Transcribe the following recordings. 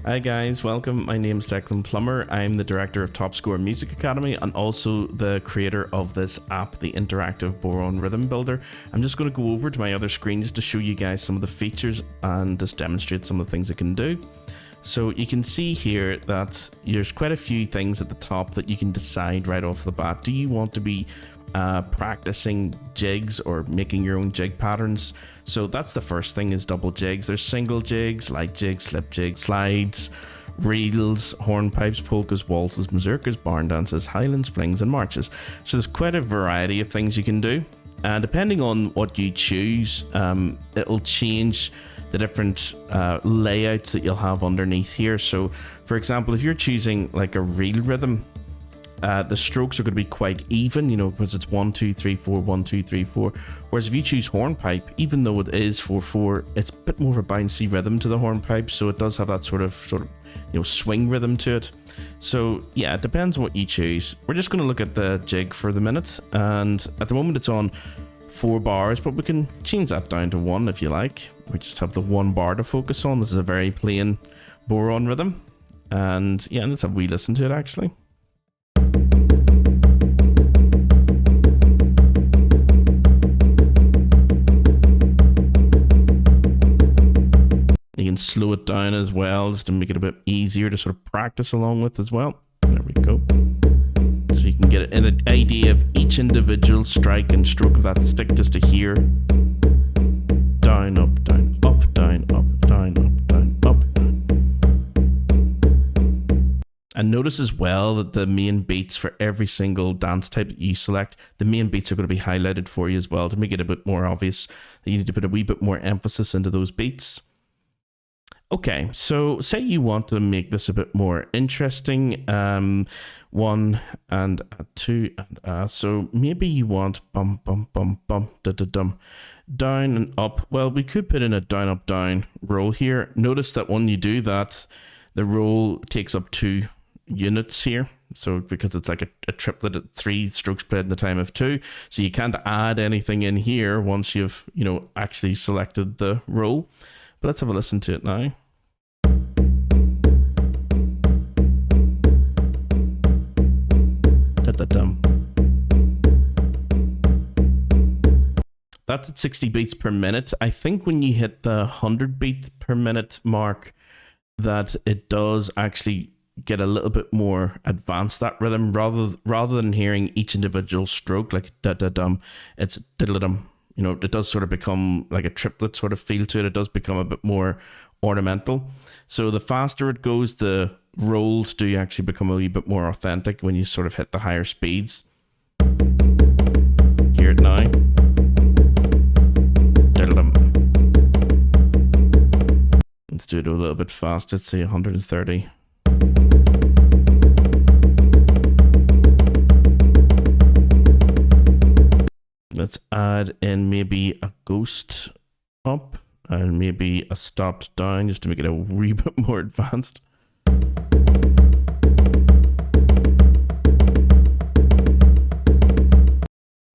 Hi guys, welcome. My name is Declan Plummer. I'm the director of Top Score Music Academy and also the creator of this app, the interactive Bodhrán Rhythm Builder. I'm just going to go over to my other screen just to show you guys some of the features and just demonstrate some of the things it can do. So you can see here that there's quite a few things at the top that you can decide right off the bat. Do you want to be practicing jigs or making your own jig patterns? So that's the first thing, is double jigs. There's single jigs, light jigs, slip jigs, slides, reels, hornpipes, polkas, waltzes, mazurkas, barn dances, highlands, flings and marches. So there's quite a variety of things you can do, and depending on what you choose, it'll change the different layouts that you'll have underneath here. So for example, if you're choosing like a reel rhythm, the strokes are going to be quite even, you know, because it's 1 2 3 4 1 2 3 4. Whereas if you choose hornpipe, even though it is 4/4, it's a bit more of a bouncy rhythm to the hornpipe, so it does have that sort of you know, swing rhythm to it. So yeah, it depends on what you choose. We're just going to look at the jig for the minute, and at the moment it's on 4 bars, but we can change that down to 1 if you like. We just have the 1 bar to focus on. This is a very plain Bodhrán rhythm, and yeah, let's have a wee listen to it actually. You can slow it down as well, just to make it a bit easier to sort of practice along with as well. There we go. So you can get an idea of each individual strike and stroke of that stick, just to hear. Down, up, down, up, down, up, down, up, down, up, down. And notice as well that the main beats for every single dance type that you select, the main beats are going to be highlighted for you as well, to make it a bit more obvious that you need to put a wee bit more emphasis into those beats. Okay, so say you want to make this a bit more interesting, 1 and 2 and so maybe you want bum bum bum bum da da dum, down and up. Well, we could put in a down up down roll here. Notice that when you do that, the roll takes up 2 units here. So because it's like a triplet at 3 strokes played in the time of 2, so you can't add anything in here once you've, you know, actually selected the roll. But let's have a listen to it now. Da-da-dum. That's at 60 beats per minute. I think when you hit the 100 beat per minute mark, that it does actually get a little bit more advanced, that rhythm, rather than hearing each individual stroke like da-da-dum, it's diddle-dum. You know, it does sort of become like a triplet sort of feel to it. It does become a bit more ornamental. So the faster it goes, the rolls do actually become a wee bit more authentic when you sort of hit the higher speeds. Hear it now. Let's do it a little bit faster. Let's say 130. Let's add in maybe a ghost up and maybe a stopped down, just to make it a wee bit more advanced.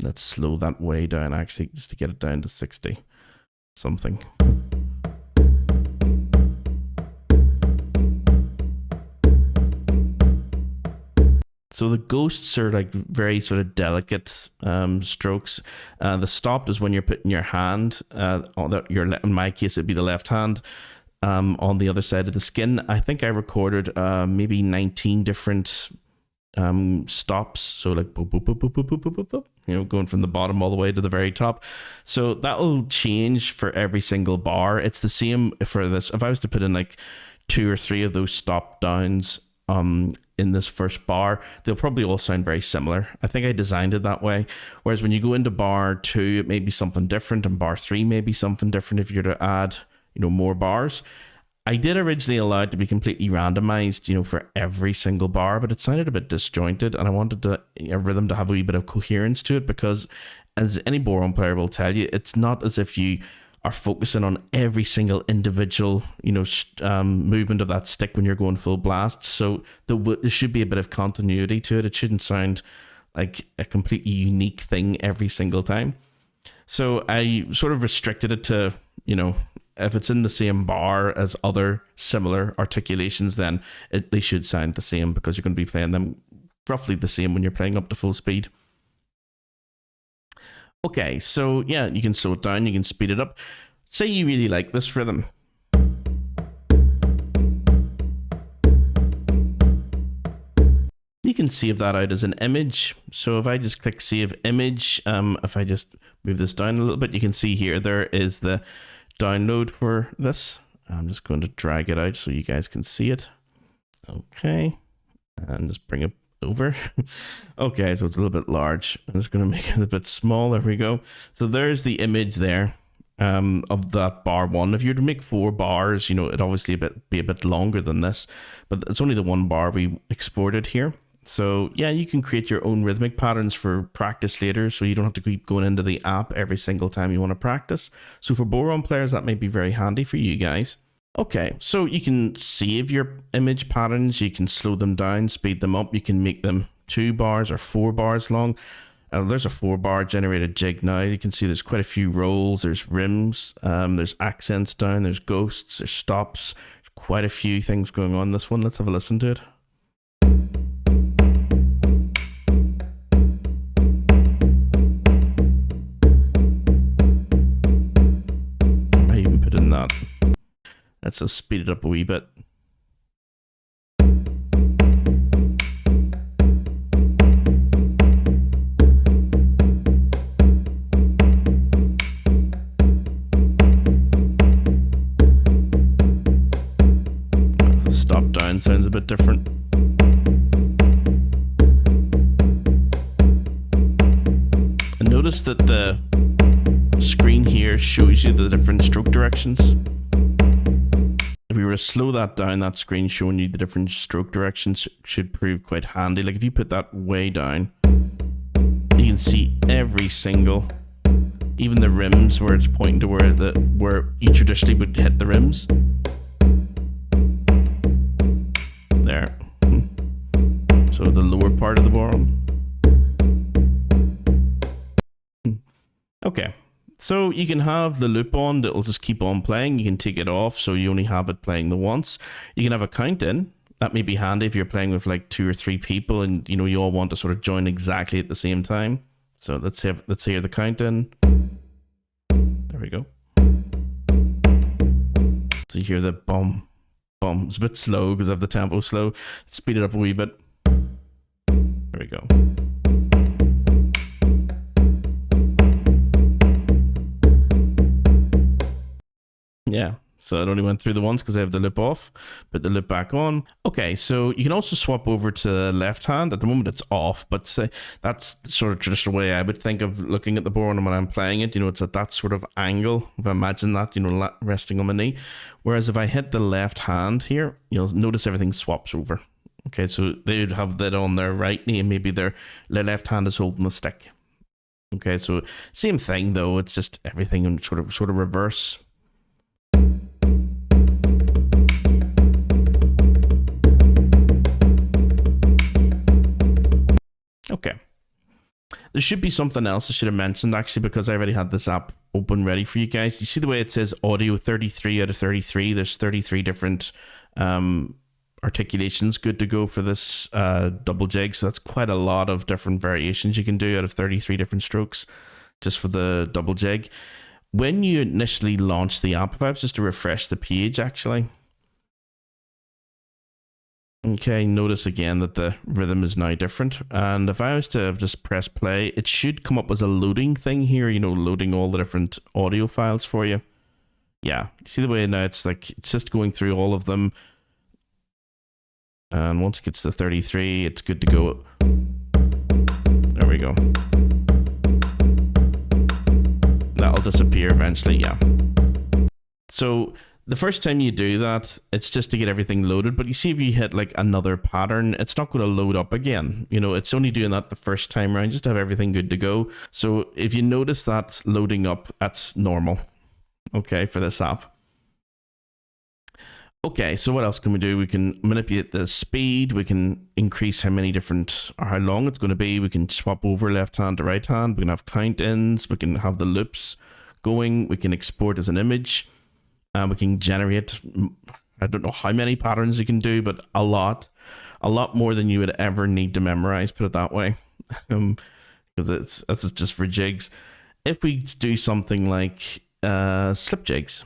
Let's slow that way down actually, just to get it down to 60 something. So the ghosts are like very sort of delicate strokes. The stopped is when you're putting your hand, in my case it'd be the left hand, on the other side of the skin. I think I recorded maybe 19 different stops. So like boop, boop, boop, boop, boop, boop, boop, boop, you know, going from the bottom all the way to the very top. So that'll change for every single bar. It's the same for this. If I was to put in like 2 or 3 of those stop downs in this first bar, they'll probably all sound very similar. I think I designed it that way. Whereas when you go into bar 2, it may be something different, and bar 3 may be something different if you're to add, you know, more bars. I did originally allow it to be completely randomized, you know, for every single bar, but it sounded a bit disjointed, and I wanted a rhythm to have a wee bit of coherence to it, because as any Bodhrán player will tell you, it's not as if you are focusing on every single individual, you know, movement of that stick when you're going full blast. So there should be a bit of continuity to it. It shouldn't sound like a completely unique thing every single time. So I sort of restricted it to, you know, if it's in the same bar as other similar articulations, then they should sound the same, because you're going to be playing them roughly the same when you're playing up to full speed. Okay, so yeah, you can slow it down, you can speed it up. Say you really like this rhythm. You can save that out as an image. So if I just click save image, if I just move this down a little bit, you can see here there is the download for this. I'm just going to drag it out so you guys can see it. Okay, and just bring it over. Okay, so it's a little bit large. I'm just going to make it a bit small. There we go. So there's the image there of that bar 1. If you were to make 4 bars, you know, it'd obviously be a bit longer than this, but it's only the 1 bar we exported here. So yeah, you can create your own rhythmic patterns for practice later, so you don't have to keep going into the app every single time you want to practice. So for Bodhrán players, that may be very handy for you guys. Okay, so you can save your image patterns, you can slow them down, speed them up, you can make them 2 bars or 4 bars long. There's a 4 bar generated jig now. You can see there's quite a few rolls, there's rims, there's accents down, there's ghosts, there's stops, there's quite a few things going on in this one. Let's have a listen to it. I might even put in that. Let's just speed it up a wee bit. The stop down sounds a bit different. And notice that the screen here shows you the different stroke directions. If we were to slow that down, that screen showing you the different stroke directions should prove quite handy. Like if you put that way down, you can see every single, even the rims where it's pointing to where you traditionally would hit the rims. There. So the lower part of the Bodhrán. Okay. So you can have the loop on that will just keep on playing. You can take it off so you only have it playing the once. You can have a count in. That may be handy if you're playing with like 2 or 3 people and you know you all want to sort of join exactly at the same time. So let's hear the count in. There we go. So you hear the bum, bum. It's a bit slow because I have the tempo slow. Speed it up a wee bit. There we go. Yeah, so it only went through the once because I have the loop off. Put the loop back on. Okay, so you can also swap over to the left hand. At the moment it's off, but say that's the sort of traditional way I would think of looking at the Bodhrán when I'm playing it. You know, it's at that sort of angle. If I imagine that, you know, resting on my knee. Whereas if I hit the left hand here, you'll notice everything swaps over. Okay, so they would have that on their right knee and maybe their left hand is holding the stick. Okay, so same thing though. It's just everything in sort of reverse. Okay. There should be something else I should have mentioned actually, because I already had this app open ready for you guys. You see the way it says audio 33 out of 33? There's 33 different articulations good to go for this double jig. So that's quite a lot of different variations you can do out of 33 different strokes just for the double jig. When you initially launch the app, if I was just to refresh the page actually. Okay, notice again that the rhythm is now different. And if I was to just press play, it should come up as a loading thing here, you know, loading all the different audio files for you. Yeah, see the way now it's like, it's just going through all of them. And once it gets to 33, it's good to go. There we go. That'll disappear eventually, yeah. So the first time you do that, it's just to get everything loaded. But you see, if you hit like another pattern, it's not going to load up again. You know, it's only doing that the first time around just to have everything good to go. So if you notice that loading up, that's normal. Okay, for this app. Okay, so what else can we do? We can manipulate the speed. We can increase how many different, or how long it's going to be. We can swap over left hand to right hand. We can have count ins. We can have the loops going. We can export as an image. We can generate, I don't know how many patterns you can do, but a lot more than you would ever need to memorize, put it that way. Because it's just for jigs. If we do something like slip jigs.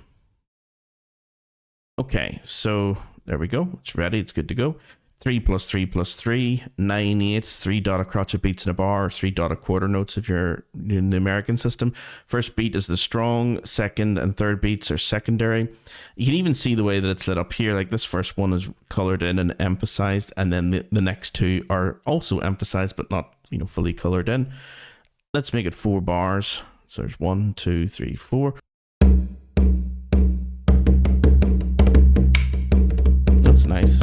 Okay, so there we go. It's ready. It's good to go. 3 plus 3 plus 3, 9 eighths, 3 dotted crotchet beats in a bar, or 3 dotted quarter notes if you're in the American system. First beat is the strong, second and third beats are secondary. You can even see the way that it's lit up here. Like this first one is colored in and emphasized, and then the next two are also emphasized but not, you know, fully colored in. Let's make it 4 bars. So there's 1, 2, 3, 4. That's nice.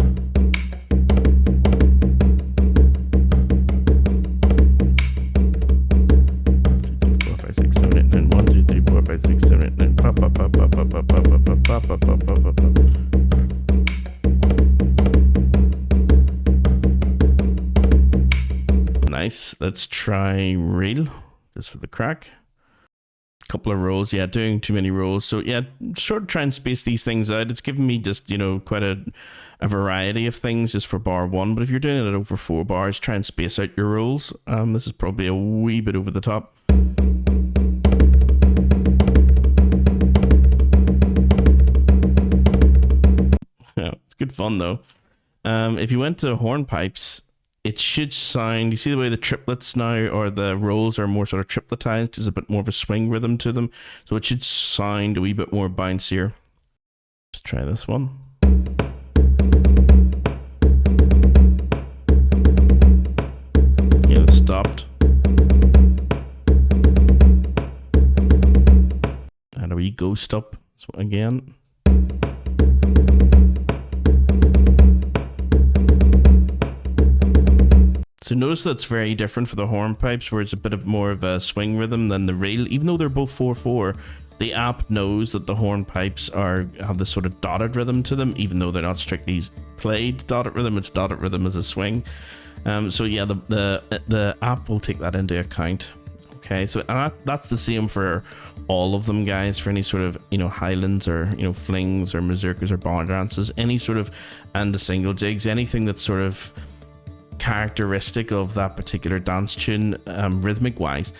Nice. Let's try reel just for the crack. Couple of rolls. Yeah, doing too many rolls. So yeah, sort of try and space these things out. It's giving me just, you know, quite a variety of things just for bar 1. But if you're doing it over 4 bars, try and space out your rolls. This is probably a wee bit over the top. Yeah, it's good fun though. If you went to hornpipes, it should sound, you see the way the triplets now, or the rolls are more sort of tripletized, there's a bit more of a swing rhythm to them, so it should sound a wee bit more bouncier. Let's try this one. Yeah, it stopped. And a wee ghost up again. So notice that's very different for the hornpipes, where it's a bit of more of a swing rhythm than the reel. Even though they're both 4/4, the app knows that the hornpipes have this sort of dotted rhythm to them, even though they're not strictly played dotted rhythm. It's dotted rhythm as a swing. So yeah, the app will take that into account. Okay, so that's the same for all of them, guys. For any sort of, you know, highlands or, you know, flings or mazurkas or bodhráns, any sort of, and the single jigs, anything that's sort of characteristic of that particular dance tune, rhythmic wise,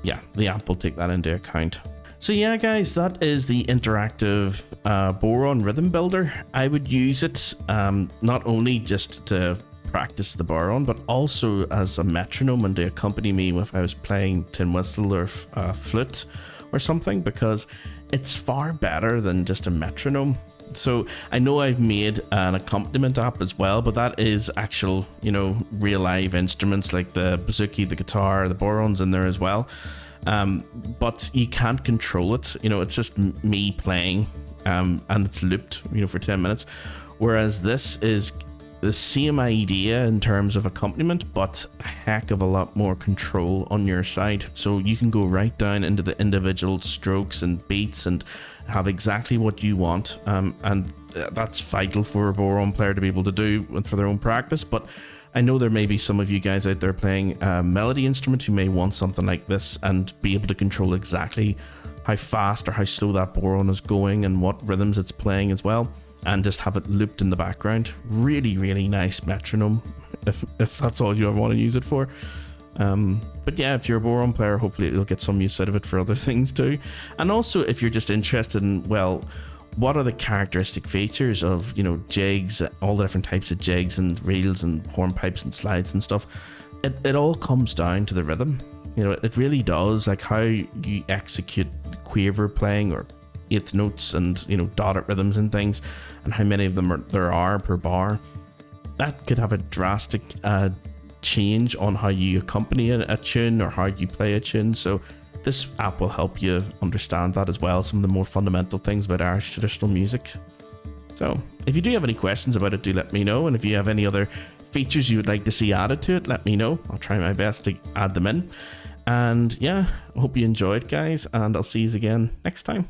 yeah, the app will take that into account. So yeah, guys, that is the interactive Bodhrán rhythm builder. I would use it not only just to practice the Bodhrán, but also as a metronome and to accompany me if I was playing tin whistle or flute or something, because it's far better than just a metronome. So I know I've made an accompaniment app as well, but that is actual, you know, real live instruments like the bouzouki, the guitar, the Bodhrán's in there as well. But you can't control it. You know, it's just me playing, and it's looped, you know, for 10 minutes. Whereas this is the same idea in terms of accompaniment, but a heck of a lot more control on your side. So you can go right down into the individual strokes and beats and have exactly what you want. And that's vital for a Bodhrán player to be able to do for their own practice. But I know there may be some of you guys out there playing a melody instrument who may want something like this and be able to control exactly how fast or how slow that Bodhrán is going and what rhythms it's playing as well, and just have it looped in the background. Really, really nice metronome if that's all you ever want to use it for. But yeah, if you're a Bodhrán player, hopefully you'll get some use out of it for other things too. And also, if you're just interested in, well, what are the characteristic features of, you know, jigs, all the different types of jigs and reels and hornpipes and slides and stuff, it all comes down to the rhythm. You know, it really does, like how you execute quaver playing or eighth notes and, you know, dotted rhythms and things, and how many of them there are per bar. That could have a drastic change on how you accompany a tune or how you play a tune. So this app will help you understand that as well, some of the more fundamental things about Irish traditional music. So if you do have any questions about it, do let me know. And if you have any other features you would like to see added to it, let me know. I'll try my best to add them in. And yeah, I hope you enjoyed, guys, and I'll see you again next time.